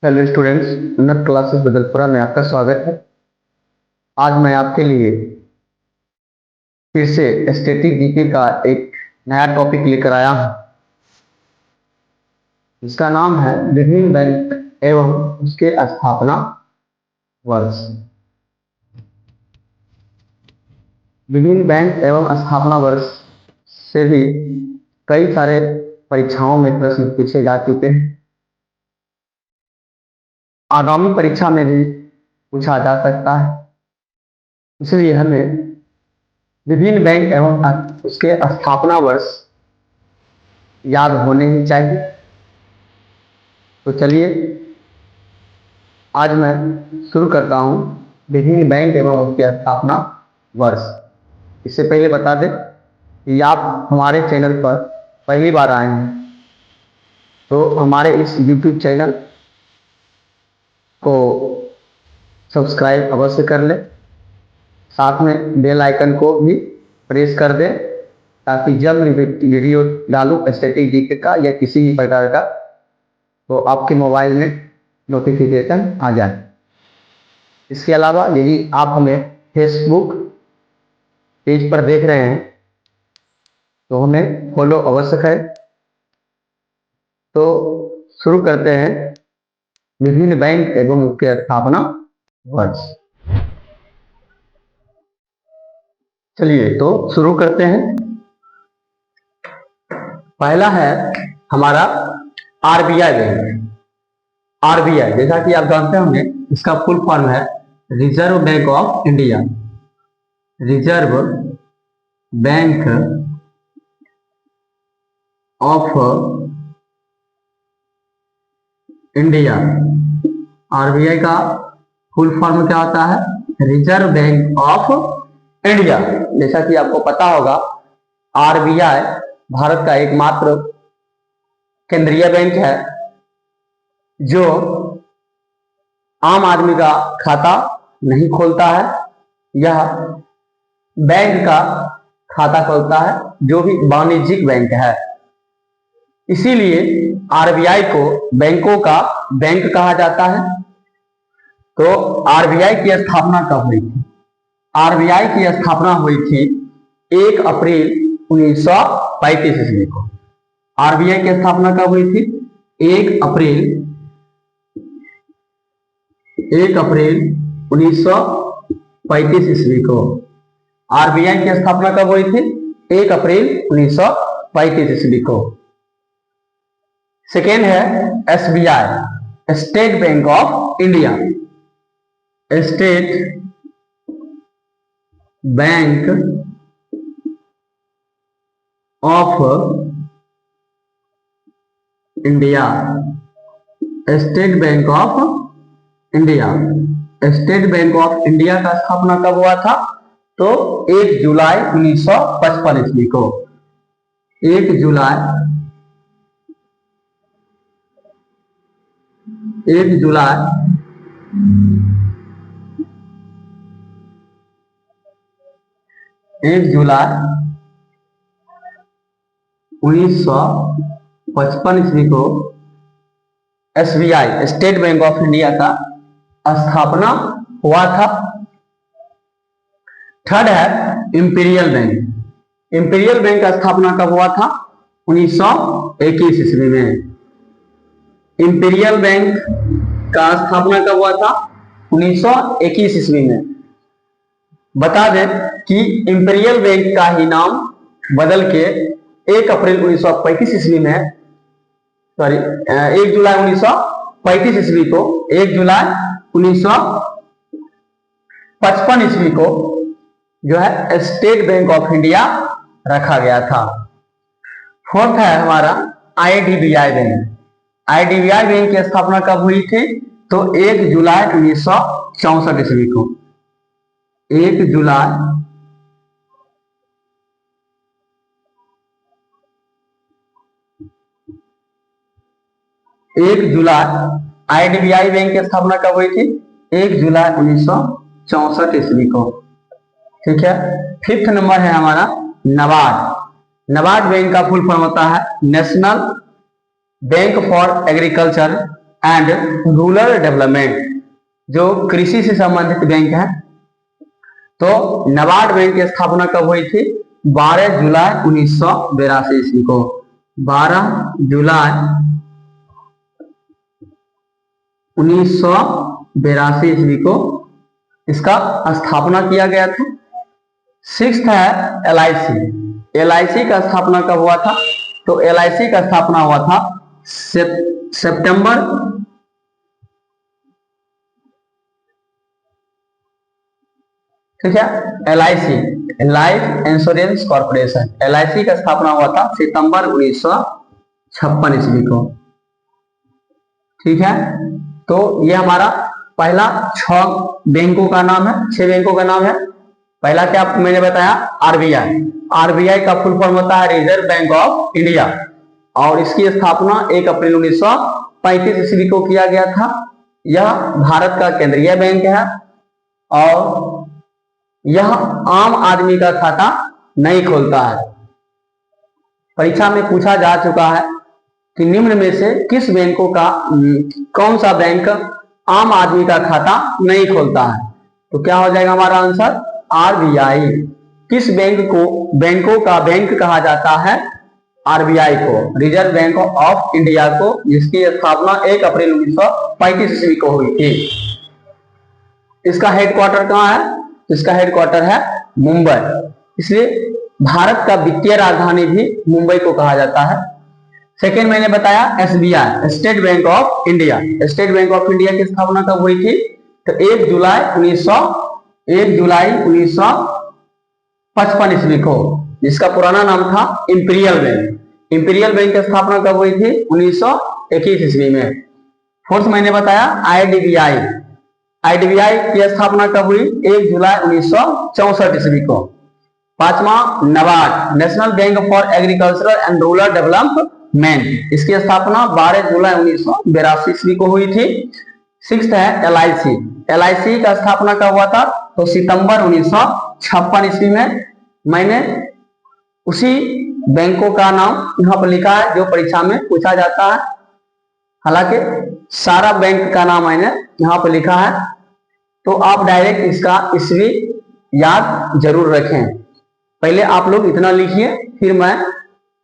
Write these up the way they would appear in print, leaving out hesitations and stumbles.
Hello students, उन्नत classes बदलपुरा में आपका स्वागत है। आज मैं आपके लिए फिर से स्टैटिक जीके का एक नया टॉपिक लेकर आया हूं, जिसका नाम है विभिन्न बैंक एवं उसके स्थापना वर्ष। विभिन्न बैंक एवं स्थापना वर्ष से भी कई सारे परीक्षाओं में प्रश्न पूछे जा चुके हैं। आगामी परीक्षा में भी पूछा जा सकता है, इसलिए हमें विभिन्न बैंक एवं उसके स्थापना वर्ष याद होने ही चाहिए। तो चलिए आज मैं शुरू करता हूं विभिन्न बैंक एवं उसके स्थापना वर्ष। इससे पहले बता दें कि आप हमारे चैनल पर पहली बार आए हैं तो हमारे इस YouTube चैनल को सब्सक्राइब अवश्य कर लें, साथ में बेल आइकन को भी प्रेस कर दें ताकि जब भी वीडियो डालूं स्टैटिक जीके का या किसी भी प्रकार का तो आपके मोबाइल में नोटिफिकेशन आ जाए। इसके अलावा यदि आप हमें फेसबुक पेज पर देख रहे हैं तो हमें फॉलो अवश्य है। तो शुरू करते हैं विभिन्न बैंक एवं उसके स्थापना वर्ष। चलिए तो शुरू करते हैं। पहला है हमारा आरबीआई बैंक। आरबीआई जैसा कि आप जानते होंगे इसका फुल फॉर्म है reserve bank of India. Reserve bank of India. RBI का फुल फॉर्म क्या होता है? Reserve bank of India. जैसा कि आपको पता होगा आरबीआई भारत का एकमात्र केंद्रीय बैंक है जो आम आदमी का खाता नहीं खोलता है, यह बैंक का खाता खोलता है जो भी वाणिज्यिक बैंक है। इसीलिए आरबीआई को बैंकों का बैंक कहा जाता है। तो आरबीआई की स्थापना कब हुई थी? आरबीआई की स्थापना हुई थी 1 अप्रैल 1935 ईस्वी को। आरबीआई की स्थापना कब हुई थी? 1 अप्रैल 1935 ईस्वी को। आरबीआई की स्थापना कब हुई थी? 1 अप्रैल 1935 ईस्वी को। सेकेंड है SBI, state bank of India. State bank of India. State bank of India. State bank of India का स्थापना कब हुआ था? तो 1 जुलाई 1955 ईस्वी को। 1 जुलाई 1 जुलाई 1 जुलाई 1955 ईस्वी को SBI state bank of India का स्थापना हुआ था। थर्ड है इंपीरियल बैंक। इंपीरियल बैंक का स्थापना कब हुआ था? 1921 ईस्वी में। इंपीरियल बैंक का स्थापना कब हुआ था? 1921 ईस्वी में। बता दें कि इंपीरियल बैंक का ही नाम बदल के 1 अप्रैल 1935 ईस्वी में 1 जुलाई 1935 ईस्वी को 1 जुलाई 1955 ईस्वी को जो है स्टेट बैंक ऑफ इंडिया रखा गया था। फोर्थ है हमारा आईडीबीआई बैंक। आईडीबीआई बैंक की स्थापना कब हुई थी? तो 1 जुलाई 1964 ईस्वी को। 1 जुलाई 1 जुलाई आईडीबीआई बैंक की स्थापना कब हुई थी? 1 जुलाई 1964 ईस्वी को। ठीक है। फिफ्थ नंबर है हमारा नाबार्ड। नाबार्ड बैंक का फुल फॉर्म होता है national bank for agriculture and rural development, जो कृषि से संबंधित बैंक है। तो नाबार्ड बैंक की स्थापना कब हुई थी? 12 जुलाई 1982 ईस्वी को। 12 जुलाई 1982 ईस्वी को इसका स्थापना किया गया था। सिक्स्थ है LIC। LIC का स्थापना कब हुआ था? तो LIC का स्थापना हुआ था सितंबर ठीक है। LIC life insurance corporation, LIC का स्थापना हुआ था सितंबर 1956 ईस्वी को। ठीक है, तो ये हमारा पहला 6 बैंकों का नाम है, 6 बैंकों का नाम है। पहला क्या मैंने बताया? RBI। RBI का फुल फॉर्म होता है रिजर्व बैंक ऑफ इंडिया, और इसकी स्थापना 1 अप्रैल 1935 ईस्वी को किया गया था। यह भारत का केंद्रीय बैंक है और यह आम आदमी का खाता नहीं खोलता है। परीक्षा में पूछा जा चुका है कि निम्न में से किस बैंकों का कौन सा बैंक आम आदमी का खाता नहीं खोलता है? तो क्या हो जाएगा हमारा आंसर? RBI। किस बैंकों का बैंक कहा जाता है? RBI को, रिजर्व बैंक ऑफ इंडिया को, जिसकी स्थापना 1 अप्रैल 1935 ईस्वी को हुई थी। इसका हेडक्वार्टर कहाँ है? इसका हेडक्वार्टर है मुंबई, इसलिए भारत का वित्तीय राजधानी भी मुंबई को कहा जाता है। सेकेंड मैंने बताया SBI, state bank of India. State bank of India की स्थापना कब हुई थी? तो 1 जुलाई 1955 ईस्वी को, जिसका पुराना नाम था इंपीरियल बैंक। इंपीरियल बैंक की स्थापना कब हुई थी? 1921 ईस्वी में। फोर्थ मैंने बताया IDBI। IDBI की स्थापना कब हुई? 1 जुलाई 1964 ईस्वी को। पांचवा NABARD, national bank for agricultural and rural development. इसकी स्थापना 12 जुलाई 1982 ईस्वी को हुई थी। सिक्स्थ है LIC। LIC का स्थापना कब हुआ था? तो सितंबर 1956 ईस्वी में। मैंने उसी बैंकों का नाम यहाँ पर लिखा है जो परीक्षा में पूछा जाता है। हालांकि सारा बैंक का नाम मैंने यहाँ पर लिखा है, तो आप डायरेक्ट इसका ईस्वी याद जरूर रखें। पहले आप लोग इतना लिखिए, फिर मैं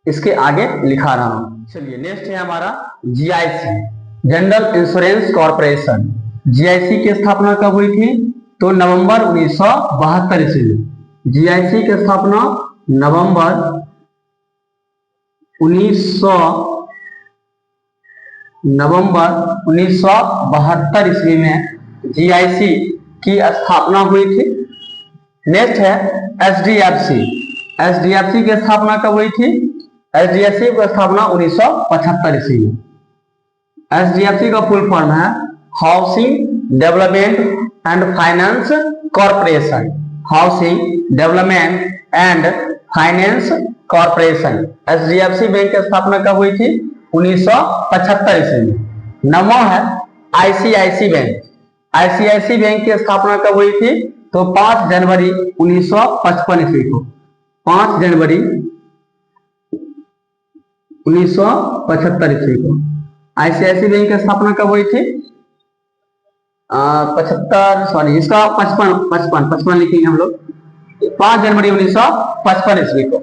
इसके आगे लिखा रहा हूं। चलिए नेक्स्ट है हमारा GIC, general insurance corporation. GIC की स्थापना कब हुई थी? तो नवंबर 1972 ईस्वी। GIC की स्थापना नवंबर 1972 ईस्वी में GIC की स्थापना हुई थी। नेक्स्ट है HDFC। HDFC की स्थापना कब हुई थी? HDFC की स्थापना 1975 ईस्वी में। HDFC का फुल फॉर्म है housing development and finance corporation. Housing development and finance corporation. HDFC bank की स्थापना कब हुई थी? 1975 ईस्वी में। नंबर है ICICI बैंक। ICICI बैंक की स्थापना कब हुई थी? तो 5 जनवरी 1955 ईस्वी को। 5 जनवरी 1975 ईस्वी को ICICI बैंक की स्थापना कब हुई थी? 75 सॉरी इसका 55 लिखेंगे हम लोग। 5 जनवरी 1955 ईस्वी को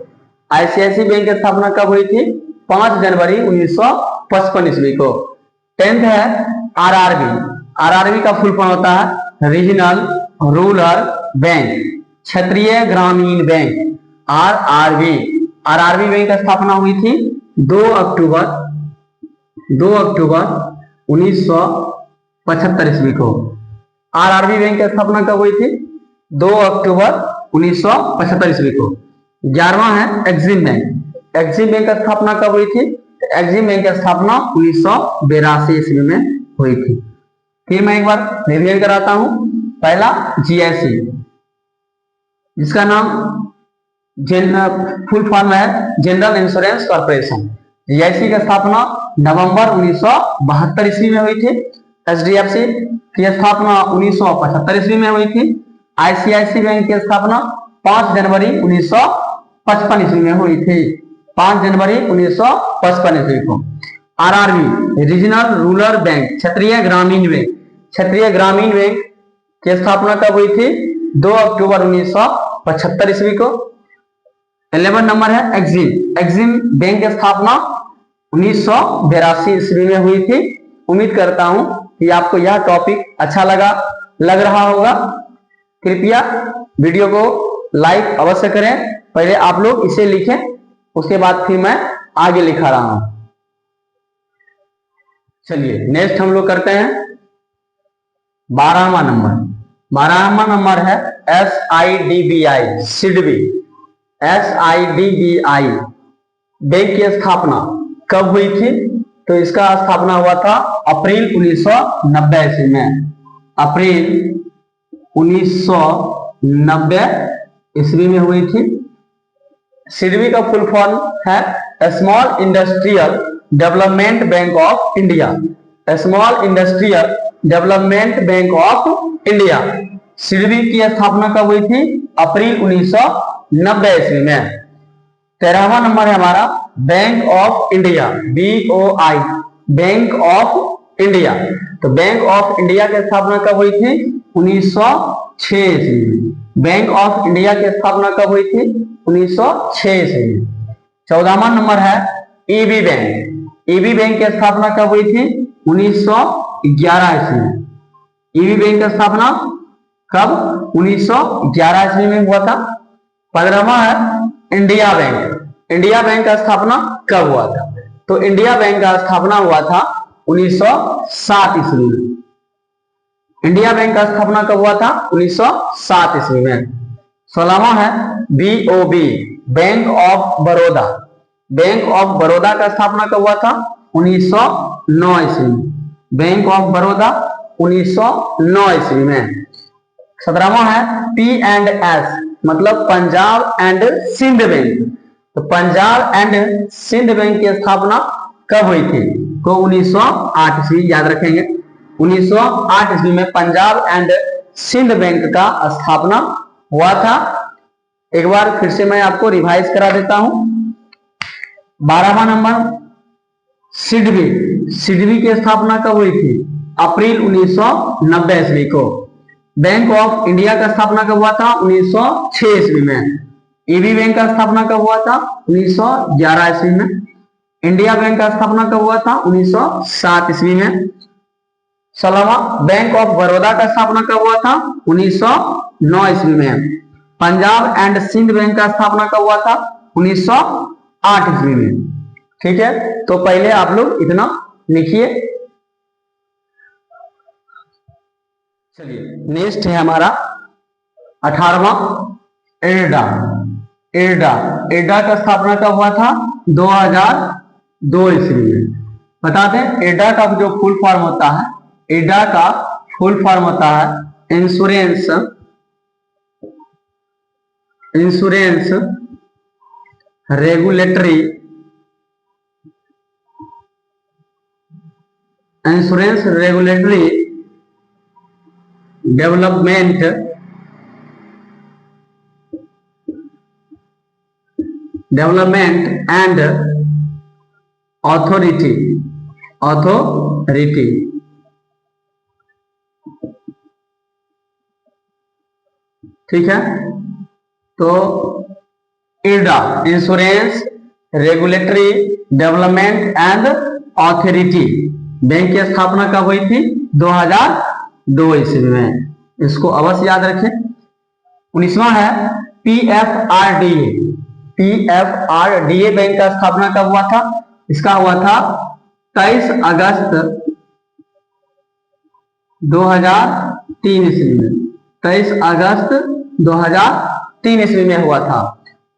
ICICI बैंक की स्थापना कब हुई थी? 5 जनवरी 1955 ईस्वी को। 10th है RRB। RRB का फुल फॉर्म होता है रीजनल रूरल बैंक, क्षेत्रीय ग्रामीण बैंक। RRB। RRB बैंक की स्थापना हुई थी 2 अक्टूबर 1975 ईस्वी को। RRB बैंक की स्थापना कब हुई थी? 2 अक्टूबर 1975 ईस्वी को। 11वां है एक्सिम बैंक। एक्सिम बैंक की स्थापना कब हुई थी? एक्सिम बैंक की स्थापना 1982 ईस्वी में हुई थी। फिर मैं एक बार रिवीजन कराता हूं। पहला GIC, जिसका नाम फुल फॉर्म है जनरल इंश्योरेंस कॉर्पोरेशन। GIC की स्थापना नवंबर 1972 ईस्वी में हुई थी। HDFC की स्थापना 1975 ईस्वी में हुई थी। ICICI बैंक की स्थापना 5 जनवरी 1955 ईस्वी में हुई थी। 5 जनवरी 1955 ईस्वी को। RRB रीजनल रूरल बैंक, क्षेत्रीय ग्रामीण बैंक, क्षेत्रीय ग्रामीण बैंक की स्थापना कब हुई थी? 2 अक्टूबर 1975 ईस्वी को। 11 नंबर है एक्सिम, एक्सिम बैंक की स्थापना 1982 ईस्वी में हुई थी। उम्मीद करता हूं कि आपको यह टॉपिक अच्छा लग रहा होगा। कृपया वीडियो को लाइक अवश्य करें। पहले आप लोग इसे लिखें, उसके बाद फिर मैं आगे लिखा रहा हूं। चलिए नेक्स्ट हम लोग करते हैं 12वां नंबर। 12वां नंबर है SIDBI, सिडबी, SIDBI बैंक की स्थापना कब हुई थी? तो इसका स्थापना हुआ था अप्रैल 1990 ईस्वी में। अप्रैल 1990 ईस्वी में हुई थी। सिडबी का फुल फॉर्म है small industrial development bank of India, small industrial development bank of India. SIDBI की स्थापना कब हुई थी? अप्रैल 1990 ईस्वी में। 13वां नंबर है हमारा bank of India, BOI, bank of India. तो बैंक ऑफ इंडिया की स्थापना कब हुई थी? 1906 ईस्वी में। बैंक ऑफ इंडिया की स्थापना कब हुई थी? 1906 ईस्वी में। 14वां नंबर है EB बैंक, EB बैंक की स्थापना कब हुई थी? 1911 ईस्वी में। EB बैंक की स्थापना कब? 1911 ईस्वी में हुआ था। 15वां है इंडिया बैंक, इंडिया बैंक का स्थापना कब हुआ था? तो इंडिया बैंक का स्थापना हुआ था 1907 ईस्वी में। इंडिया बैंक का स्थापना कब हुआ था? 1907 ईस्वी में। 16वां है BOB, bank of Baroda, bank of Baroda का स्थापना कब हुआ था? 1909 ईस्वी में। बैंक ऑफ बड़ौदा 1909 ईस्वी में। 17वां है P&S, मतलब पंजाब एंड सिंध बैंक। तो पंजाब एंड सिंध बैंक की स्थापना कब हुई थी? तो 1908 ईस्वी, याद रखेंगे 1908 ईस्वी में पंजाब एंड सिंध बैंक का स्थापना हुआ था। एक बार फिर से मैं आपको रिवाइज करा देता हूं। 12वां नंबर सिडबी, सिडबी की स्थापना कब हुई थी? अप्रैल 1990 ईस्वी को। बैंक ऑफ इंडिया का स्थापना कब हुआ था? 1906 ईस्वी में। EB बैंक का स्थापना कब हुआ था? 1911 ईस्वी में। इंडिया बैंक का स्थापना कब हुआ था? 1907 ईस्वी में। 16वां बैंक ऑफ बड़ौदा का स्थापना कब हुआ था? 1909 ईस्वी में। पंजाब एंड सिंध बैंक का स्थापना कब हुआ था? 1908 ईस्वी में। ठीक है, तो पहले आप लोग इतना लिखिए। चलिए नेक्स्ट है हमारा 18वां एडा, एडा, एडा का स्थापना कब हुआ था? 2002 ईस्वी में। बता दें एडा का जो फुल फॉर्म होता है, एडा का फुल फॉर्म होता है insurance, insurance regulatory, insurance regulatory development and authority, authority. ठीक है, तो IRDA insurance regulatory development and authority bank की स्थापना कब हुई थी? 2002 ईस्वी में। इसको अवश्य याद रखें। 19वां है PFRDA, PFRDA बैंक का स्थापना कब हुआ था? इसका हुआ था 23 अगस्त 2003 ईस्वी में। 23 अगस्त 2003 ईस्वी में हुआ था।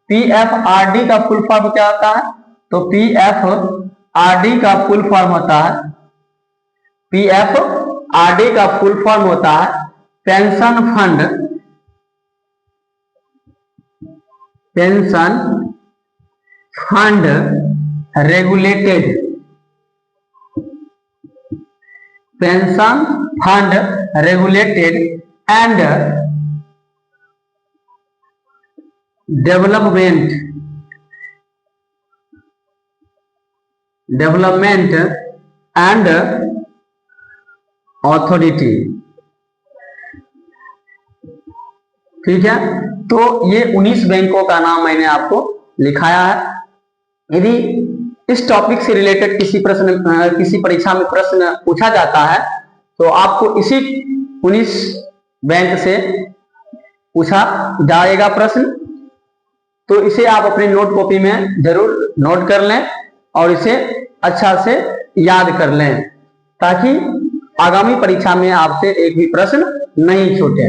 PFRD का फुल फॉर्म क्या होता है? तो PFRD का फुल फॉर्म होता है, PFRD का फुल फॉर्म होता है pension fund, pension fund regulated, pension fund regulated and development, development and authority. ठीक है, तो ये 19 बैंकों का नाम मैंने आपको लिखाया है। यदि इस टॉपिक से रिलेटेड किसी परीक्षा में प्रश्न पूछा जाता है तो आपको इसी 19 बैंक से पूछा जाएगा प्रश्न। तो इसे आप अपनी नोट कॉपी में जरूर नोट कर लें और इसे अच्छा से याद कर लें, ताकि आगामी परीक्षा में आपसे एक भी प्रश्न नहीं छूटे।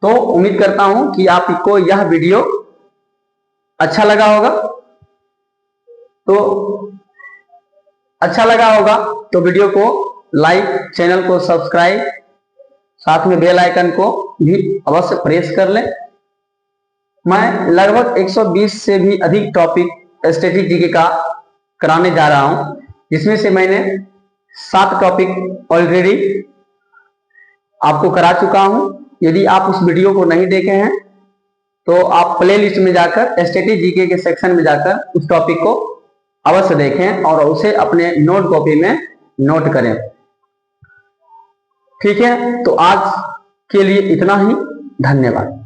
तो उम्मीद करता हूं कि आपको यह वीडियो अच्छा लगा होगा। तो अच्छा लगा होगा तो वीडियो को लाइक, चैनल को सब्सक्राइब, साथ में बेल आइकन को भी अवश्य प्रेस कर लें। मैं लगभग 120 से भी अधिक टॉपिक स्टैटिक जीके का कराने जा रहा हूं, जिसमें से मैंने 7 टॉपिक ऑलरेडी आपको करा चुका हूं। यदि आप उस वीडियो को नहीं देखे हैं तो आप प्लेलिस्ट में जाकर स्टैटिक जीके के सेक्शन में जाकर उस टॉपिक को अवश्य देखें और उसे अपने नोट कॉपी में नोट करें। ठीक है, तो आज के लिए इतना ही। धन्यवाद।